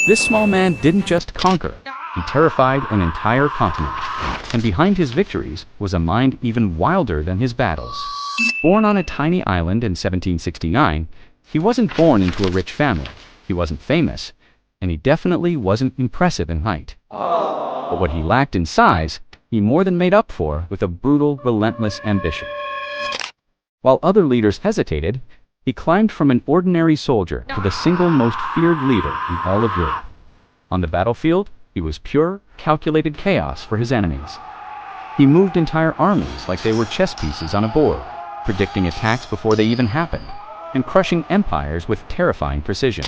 This small man didn't just conquer, he terrified an entire continent. And behind his victories was a mind even wilder than his battles. Born on a tiny island in 1769, he wasn't born into a rich family, he wasn't famous, and he definitely wasn't impressive in height. But what he lacked in size, he more than made up for with a brutal, relentless ambition. While other leaders hesitated, he climbed from an ordinary soldier to the single most feared leader in all of Europe. On the battlefield, he was pure, calculated chaos for his enemies. He moved entire armies like they were chess pieces on a board, predicting attacks before they even happened, and crushing empires with terrifying precision.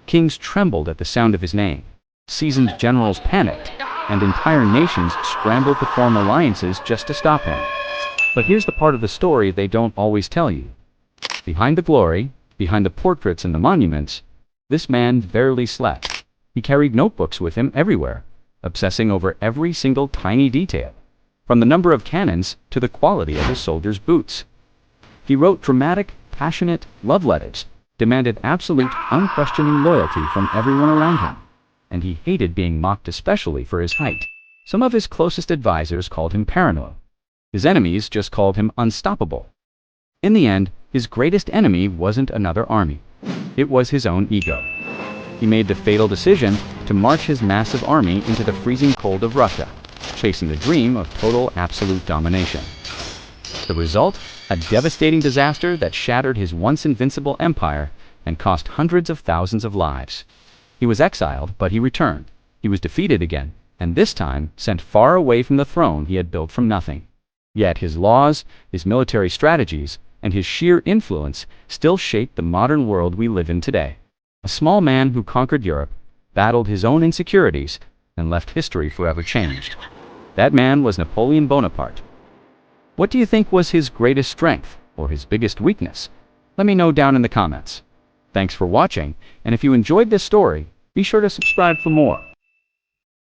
Kings trembled at the sound of his name. Seasoned generals panicked, and entire nations scrambled to form alliances just to stop him. But here's the part of the story they don't always tell you. Behind the glory, behind the portraits and the monuments, this man barely slept. He carried notebooks with him everywhere, obsessing over every single tiny detail, from the number of cannons to the quality of his soldiers' boots. He wrote dramatic, passionate love letters, demanded absolute, unquestioning loyalty from everyone around him, and he hated being mocked, especially for his height. Some of his closest advisors called him paranoid. His enemies just called him unstoppable. In the end, his greatest enemy wasn't another army. It was his own ego. He made the fatal decision to march his massive army into the freezing cold of Russia, chasing the dream of total, absolute domination. The result? A devastating disaster that shattered his once invincible empire and cost hundreds of thousands of lives. He was exiled, but he returned. He was defeated again, and this time sent far away from the throne he had built from nothing. Yet his laws, his military strategies, and his sheer influence still shape the modern world we live in today. A small man who conquered Europe, battled his own insecurities, and left history forever changed. That man was Napoleon Bonaparte. What do you think was his greatest strength, or his biggest weakness? Let me know down in the comments. Thanks for watching, and if you enjoyed this story, be sure to subscribe for more.